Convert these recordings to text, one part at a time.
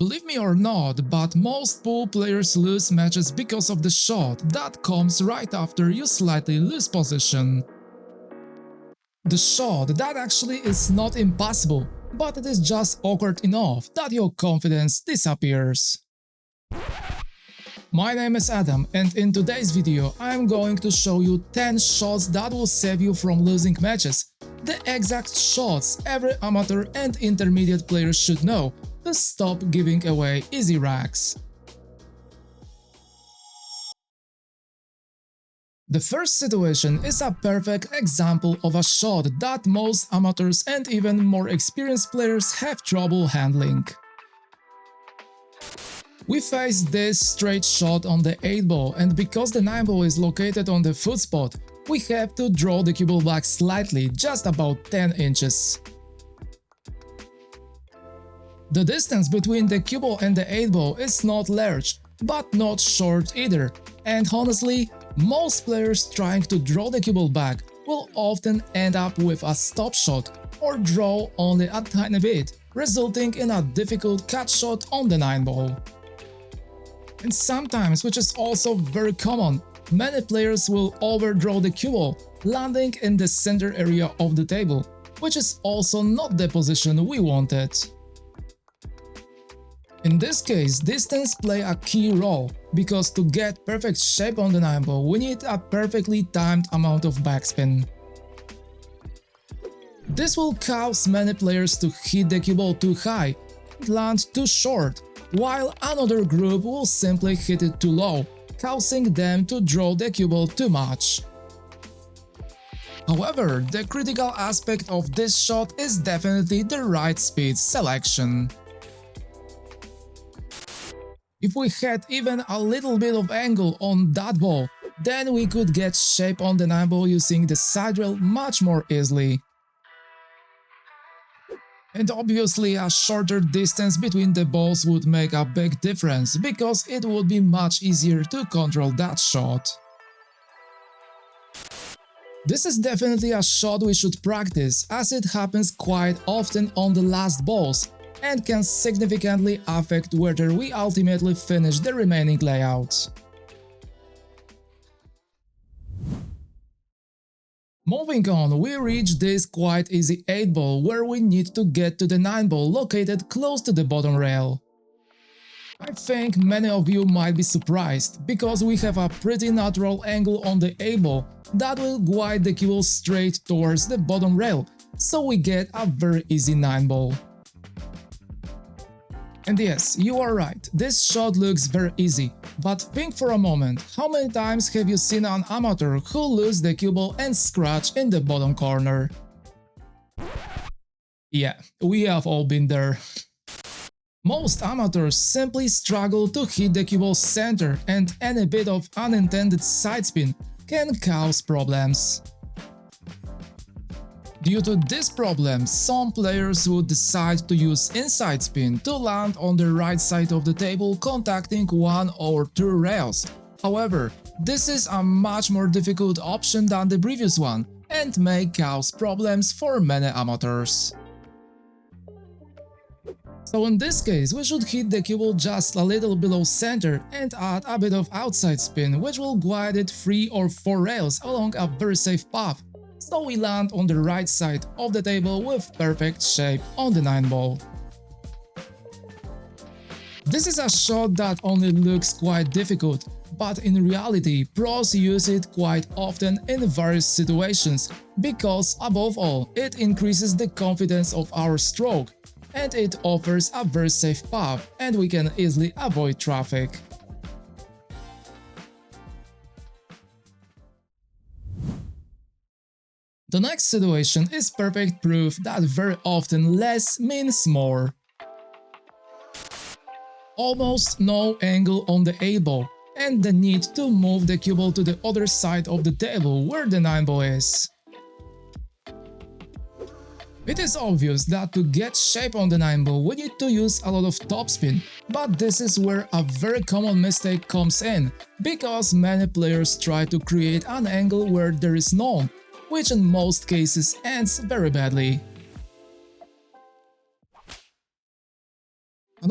Believe me or not, but most pool players lose matches because of the shot that comes right after you slightly lose position. The shot that actually is not impossible, but it is just awkward enough that your confidence disappears. My name is Adam, and in today's video I am going to show you 10 shots that will save you from losing matches. The exact shots every amateur and intermediate player should know to stop giving away easy racks. The first situation is a perfect example of a shot that most amateurs and even more experienced players have trouble handling. We face this straight shot on the 8 ball, and because the 9 ball is located on the foot spot, we have to draw the cue ball back slightly, just about 10 inches. The distance between the cue ball and the 8 ball is not large, but not short either, and honestly, most players trying to draw the cue ball back will often end up with a stop shot or draw only a tiny bit, resulting in a difficult cut shot on the 9 ball. And sometimes, which is also very common, many players will overdraw the cue ball, landing in the center area of the table, which is also not the position we wanted. In this case, distance play a key role, because to get perfect shape on the 9 ball, we need a perfectly timed amount of backspin. This will cause many players to hit the cue ball too high and land too short, while another group will simply hit it too low, causing them to draw the cue ball too much. However, the critical aspect of this shot is definitely the right speed selection. If we had even a little bit of angle on that ball, then we could get shape on the 9 ball using the side rail much more easily. And obviously a shorter distance between the balls would make a big difference, because it would be much easier to control that shot. This is definitely a shot we should practice, as it happens quite often on the last balls, and can significantly affect whether we ultimately finish the remaining layout. Moving on, we reach this quite easy 8 ball where we need to get to the 9 ball located close to the bottom rail. I think many of you might be surprised, because we have a pretty natural angle on the 8 ball that will guide the cue ball straight towards the bottom rail, so we get a very easy 9 ball. And yes, you are right, this shot looks very easy, but think for a moment, how many times have you seen an amateur who lose the cue ball and scratch in the bottom corner? Yeah, we have all been there. Most amateurs simply struggle to hit the cue ball center, and any bit of unintended side spin can cause problems. Due to this problem, some players would decide to use inside spin to land on the right side of the table contacting one or two rails. However, this is a much more difficult option than the previous one and may cause problems for many amateurs. So in this case, we should hit the cue ball just a little below center and add a bit of outside spin, which will guide it 3 or 4 rails along a very safe path, so we land on the right side of the table with perfect shape on the 9 ball. This is a shot that only looks quite difficult, but in reality pros use it quite often in various situations, because above all it increases the confidence of our stroke, and it offers a very safe path and we can easily avoid traffic. The next situation is perfect proof that very often less means more. Almost no angle on the 8 ball, and the need to move the cue ball to the other side of the table where the 9 ball is. It is obvious that to get shape on the 9 ball we need to use a lot of topspin, but this is where a very common mistake comes in, because many players try to create an angle where there is none, which in most cases ends very badly.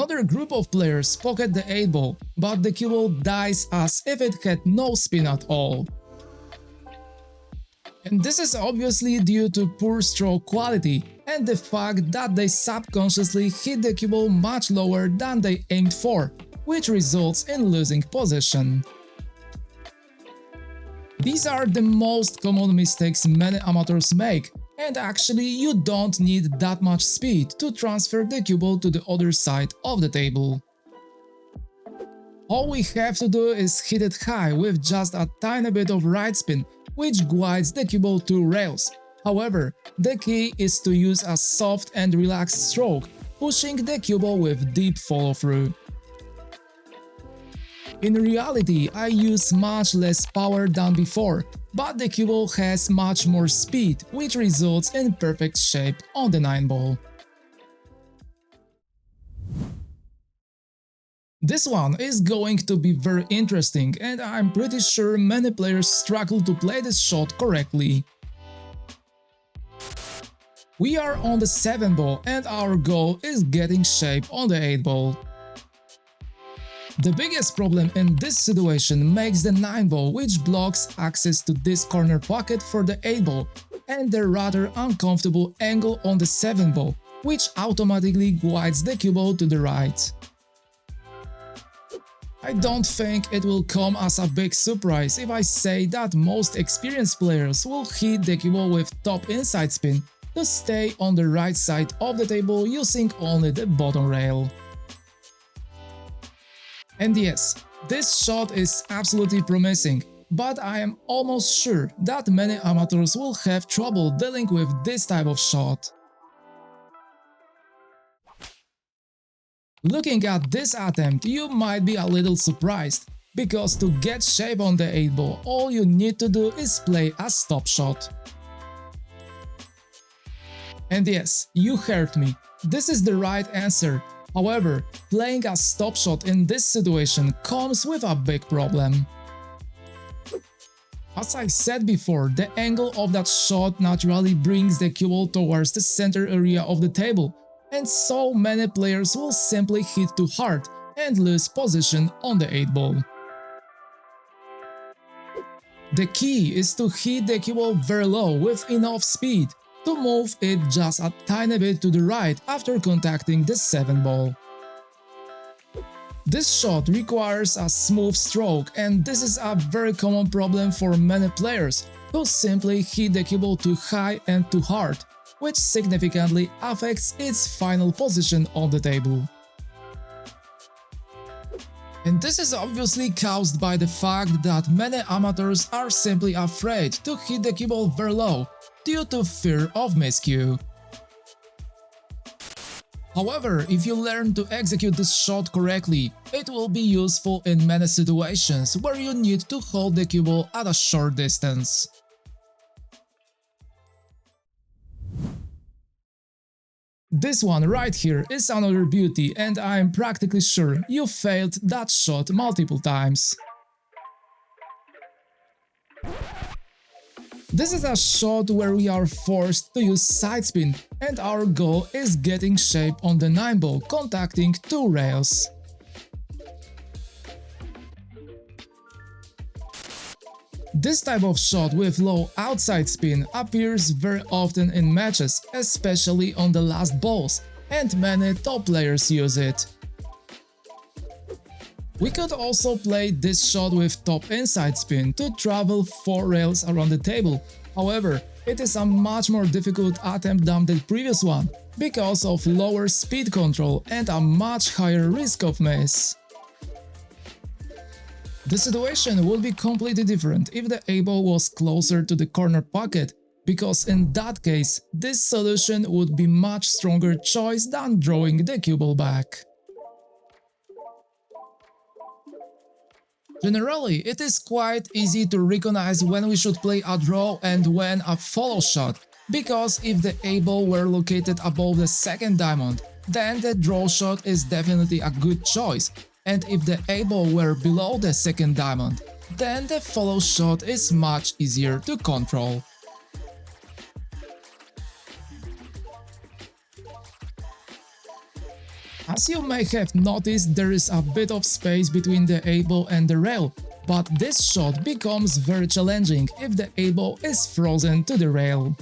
Another group of players pocket the 8-ball, but the cue ball dies as if it had no spin at all. And this is obviously due to poor stroke quality and the fact that they subconsciously hit the cue ball much lower than they aimed for, which results in losing position. These are the most common mistakes many amateurs make, and actually you don't need that much speed to transfer the cue ball to the other side of the table. All we have to do is hit it high with just a tiny bit of right spin, which guides the cue ball to rails. However, the key is to use a soft and relaxed stroke, pushing the cue ball with deep follow-through. In reality, I use much less power than before, but the cue ball has much more speed, which results in perfect shape on the 9-ball. This one is going to be very interesting, and I'm pretty sure many players struggle to play this shot correctly. We are on the 7-ball and our goal is getting shape on the 8-ball. The biggest problem in this situation makes the 9-ball, which blocks access to this corner pocket for the 8-ball, and the rather uncomfortable angle on the 7-ball, which automatically guides the cue ball to the right. I don't think it will come as a big surprise if I say that most experienced players will hit the cue ball with top inside spin to stay on the right side of the table using only the bottom rail. And yes, this shot is absolutely promising, but I am almost sure that many amateurs will have trouble dealing with this type of shot. Looking at this attempt, you might be a little surprised, because to get shape on the 8-ball, all you need to do is play a stop shot. And yes, you heard me, this is the right answer. However, playing a stop shot in this situation comes with a big problem. As I said before, the angle of that shot naturally brings the cue ball towards the center area of the table, and so many players will simply hit too hard and lose position on the 8-ball. The key is to hit the cue ball very low with enough speed to move it just a tiny bit to the right after contacting the 7-ball. This shot requires a smooth stroke, and this is a very common problem for many players who simply hit the cue ball too high and too hard, which significantly affects its final position on the table. And this is obviously caused by the fact that many amateurs are simply afraid to hit the cue ball very low due to fear of miscue. However, if you learn to execute this shot correctly, it will be useful in many situations where you need to hold the cue ball at a short distance. This one right here is another beauty, and I'm practically sure you failed that shot multiple times. This is a shot where we are forced to use side spin, and our goal is getting shape on the 9-ball, contacting two rails. This type of shot with low outside spin appears very often in matches, especially on the last balls, and many top players use it. We could also play this shot with top inside spin to travel 4 rails around the table. However, it is a much more difficult attempt than the previous one, because of lower speed control and a much higher risk of miss. The situation would be completely different if the 8-ball was closer to the corner pocket, because in that case, this solution would be much stronger choice than drawing the cue ball back. Generally, it is quite easy to recognize when we should play a draw and when a follow shot, because if the 8-ball were located above the second diamond, then the draw shot is definitely a good choice, and if the 8-ball were below the second diamond, then the follow shot is much easier to control. As As you may have noticed, there is a bit of space between the elbow and the rail, but this shot becomes very challenging if the elbow is frozen to the rail.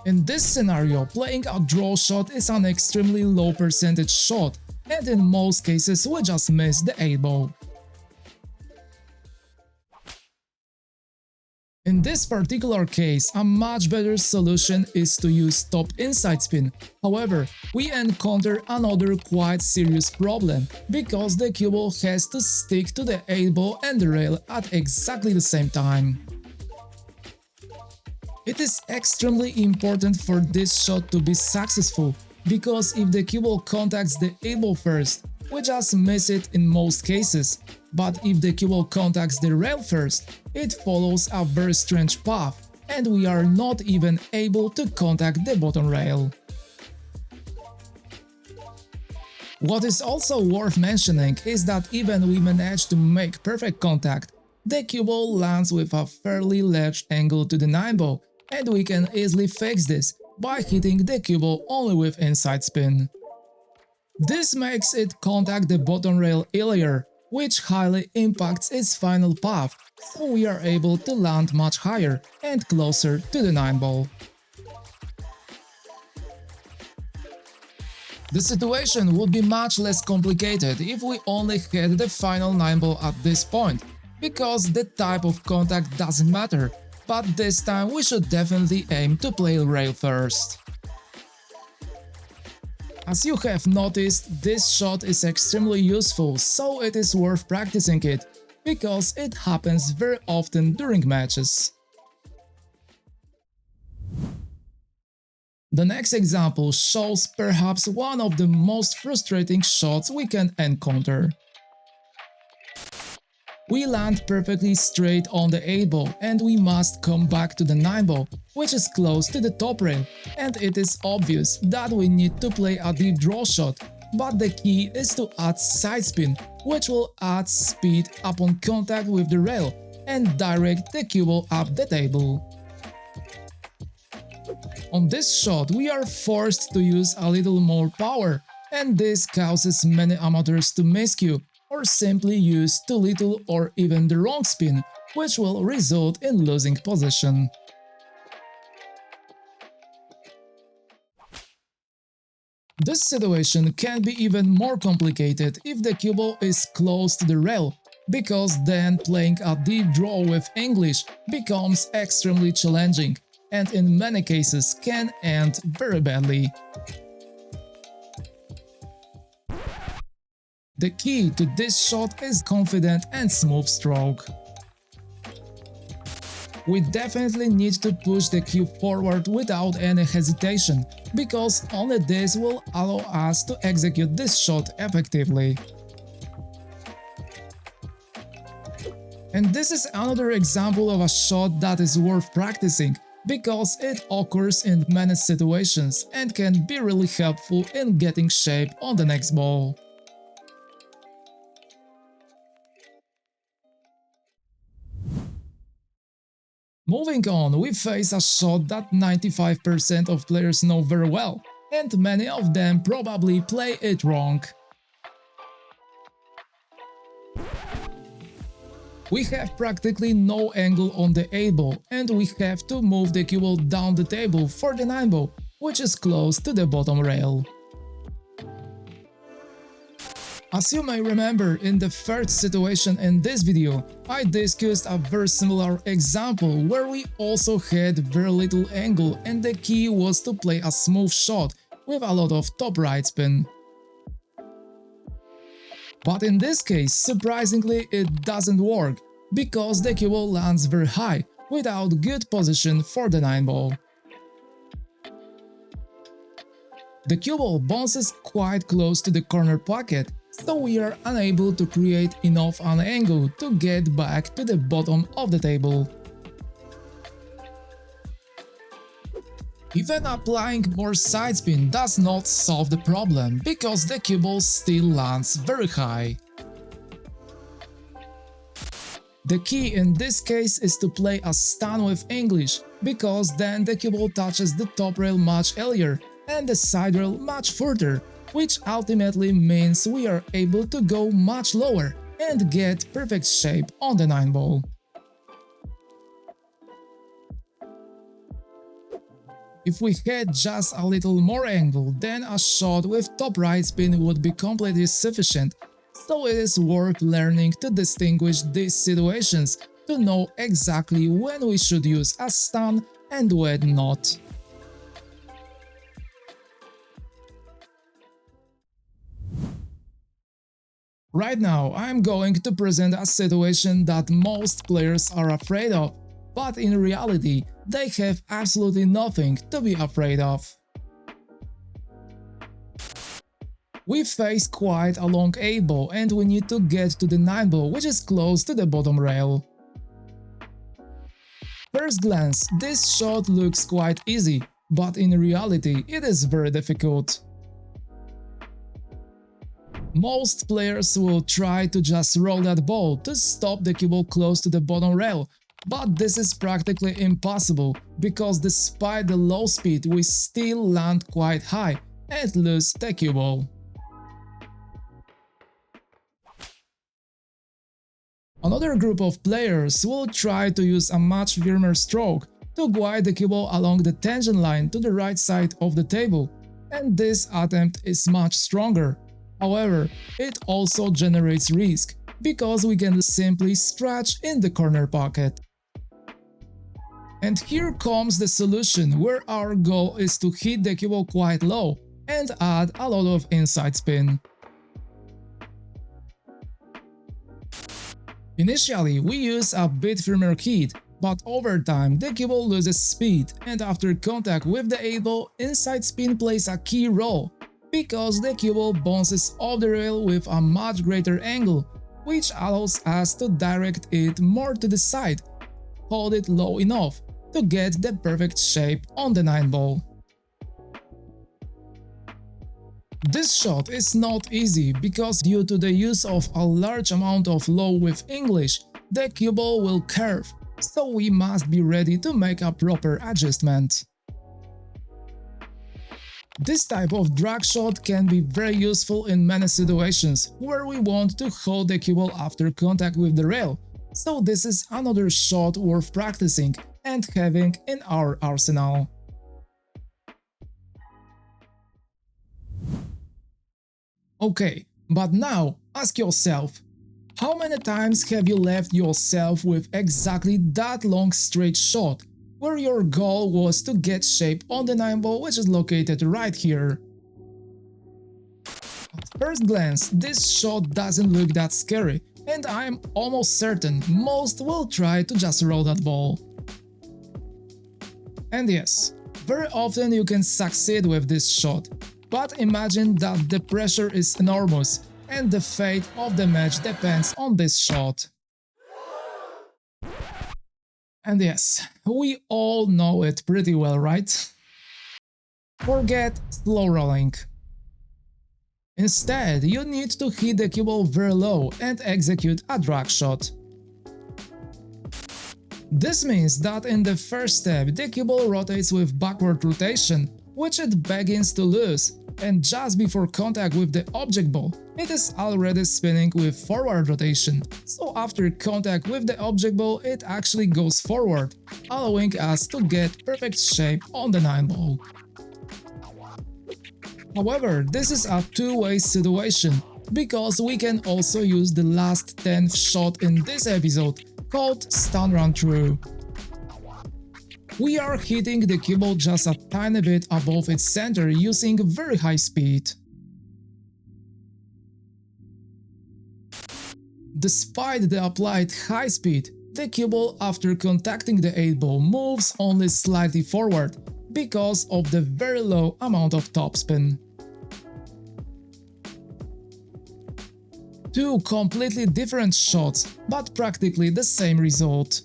In this scenario, playing a draw shot is an extremely low percentage shot, and in most cases we just miss the elbow. In this particular case, a much better solution is to use top inside spin. However, we encounter another quite serious problem, because the cue ball has to stick to the elbow and the rail at exactly the same time. It is extremely important for this shot to be successful, because if the cue ball contacts the elbow first, we just miss it in most cases, but if the cue ball contacts the rail first, it follows a very strange path, and we are not even able to contact the bottom rail. What is also worth mentioning is that even we manage to make perfect contact, the cue ball lands with a fairly large angle to the 9-ball, and we can easily fix this by hitting the cue ball only with inside spin. This makes it contact the bottom rail earlier, which highly impacts its final path, so we are able to land much higher and closer to the 9-ball. The situation would be much less complicated if we only had the final 9-ball at this point, because the type of contact doesn't matter, but this time we should definitely aim to play rail first. As you have noticed, this shot is extremely useful, so it is worth practicing it, because it happens very often during matches. The next example shows perhaps one of the most frustrating shots we can encounter. We land perfectly straight on the 8-ball and we must come back to the 9-ball, which is close to the top rail, and it is obvious that we need to play a deep draw shot, but the key is to add side spin, which will add speed upon contact with the rail and direct the cue ball up the table. On this shot we are forced to use a little more power, and this causes many amateurs to miscue or simply use too little or even the wrong spin, which will result in losing position. This situation can be even more complicated if the cue ball is close to the rail, because then playing a deep draw with English becomes extremely challenging and in many cases can end very badly. The key to this shot is confident and smooth stroke. We definitely need to push the cue forward without any hesitation, because only this will allow us to execute this shot effectively. And this is another example of a shot that is worth practicing, because it occurs in many situations and can be really helpful in getting shape on the next ball. Moving on, we face a shot that 95% of players know very well, and many of them probably play it wrong. We have practically no angle on the 8-ball, and we have to move the cue ball down the table for the 9-ball, which is close to the bottom rail. As you may remember, in the first situation in this video, I discussed a very similar example where we also had very little angle and the key was to play a smooth shot with a lot of top right spin. But in this case, surprisingly, it doesn't work, because the cue ball lands very high, without good position for the 9-ball. The cue ball bounces quite close to the corner pocket, so we are unable to create enough an angle to get back to the bottom of the table. Even applying more side spin does not solve the problem, because the cue ball still lands very high. The key in this case is to play a stun with English, because then the cue ball touches the top rail much earlier and the side rail much further, which ultimately means we are able to go much lower and get perfect shape on the 9 ball. If we had just a little more angle, then a shot with top right spin would be completely sufficient, so it is worth learning to distinguish these situations to know exactly when we should use a stun and when not. Right now, I'm going to present a situation that most players are afraid of, but in reality, they have absolutely nothing to be afraid of. We face quite a long 8 ball and we need to get to the 9 ball, which is close to the bottom rail. First glance, this shot looks quite easy, but in reality it is very difficult. Most players will try to just roll that ball to stop the cue ball close to the bottom rail, but this is practically impossible, because despite the low speed we still land quite high and lose the cue ball. Another group of players will try to use a much firmer stroke to guide the cue ball along the tangent line to the right side of the table, and this attempt is much stronger. However, it also generates risk, because we can simply scratch in the corner pocket. And here comes the solution, where our goal is to hit the cue ball quite low and add a lot of inside spin. Initially, we use a bit firmer hit, but over time the cue ball loses speed, and after contact with the 8 ball, inside spin plays a key role, because the cue ball bounces off the rail with a much greater angle, which allows us to direct it more to the side, hold it low enough to get the perfect shape on the 9 ball. This shot is not easy, because due to the use of a large amount of low with English, the cue ball will curve, so we must be ready to make a proper adjustment. This type of drag shot can be very useful in many situations where we want to hold the cue ball after contact with the rail, so this is another shot worth practicing and having in our arsenal. Okay, but now ask yourself, how many times have you left yourself with exactly that long straight shot, where your goal was to get shape on the 9 ball, which is located right here? At first glance, this shot doesn't look that scary, and I'm almost certain most will try to just roll that ball. And yes, very often you can succeed with this shot, but imagine that the pressure is enormous and the fate of the match depends on this shot. And yes, we all know it pretty well, right? Forget slow rolling. Instead, you need to hit the cue ball very low and execute a drag shot. This means that in the first step the cue ball rotates with backward rotation, which it begins to lose, and just before contact with the object ball, it is already spinning with forward rotation, so after contact with the object ball it actually goes forward, allowing us to get perfect shape on the 9 ball. However, this is a two-way situation, because we can also use the last 10th shot in this episode, called stun run through. We are hitting the cue ball just a tiny bit above its center using very high speed. Despite the applied high speed, the cue ball after contacting the 8 ball moves only slightly forward because of the very low amount of topspin. Two completely different shots, but practically the same result.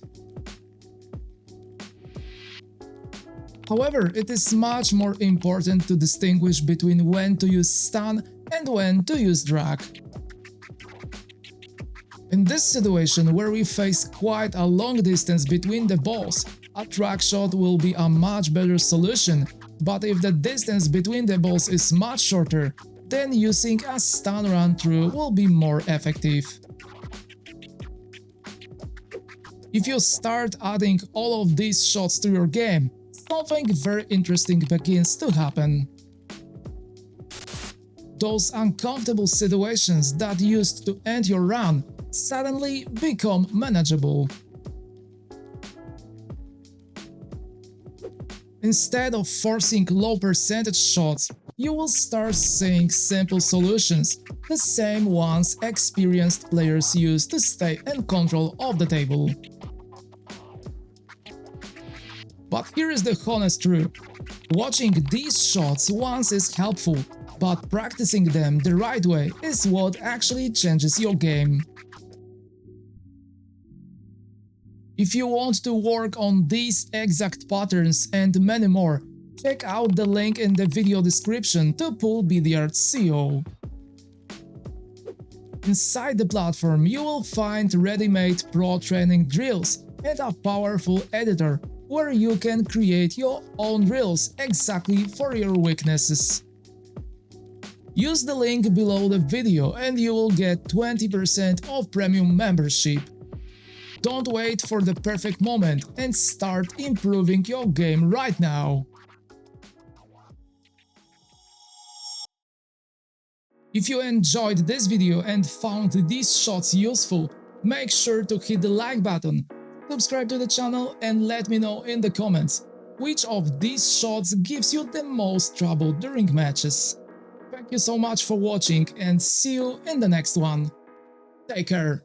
However, it is much more important to distinguish between when to use stun and when to use drag. In this situation, where we face quite a long distance between the balls, a drag shot will be a much better solution, But if the distance between the balls is much shorter, then using a stun run through will be more effective. If you start adding all of these shots to your game, something very interesting begins to happen. Those uncomfortable situations that used to end your run suddenly become manageable. Instead of forcing low percentage shots, you will start seeing simple solutions, the same ones experienced players use to stay in control of the table. But here is the honest truth. Watching these shots once is helpful, but practicing them the right way is what actually changes your game. If you want to work on these exact patterns and many more, check out the link in the video description to Pool Billiards CO. Inside the platform you will find ready-made pro training drills and a powerful editor where you can create your own drills exactly for your weaknesses. Use the link below the video and you will get 20% of premium membership. Don't wait for the perfect moment and start improving your game right now. If you enjoyed this video and found these shots useful, make sure to hit the like button, subscribe to the channel and let me know in the comments which of these shots gives you the most trouble during matches. Thank you so much for watching and see you in the next one. Take care.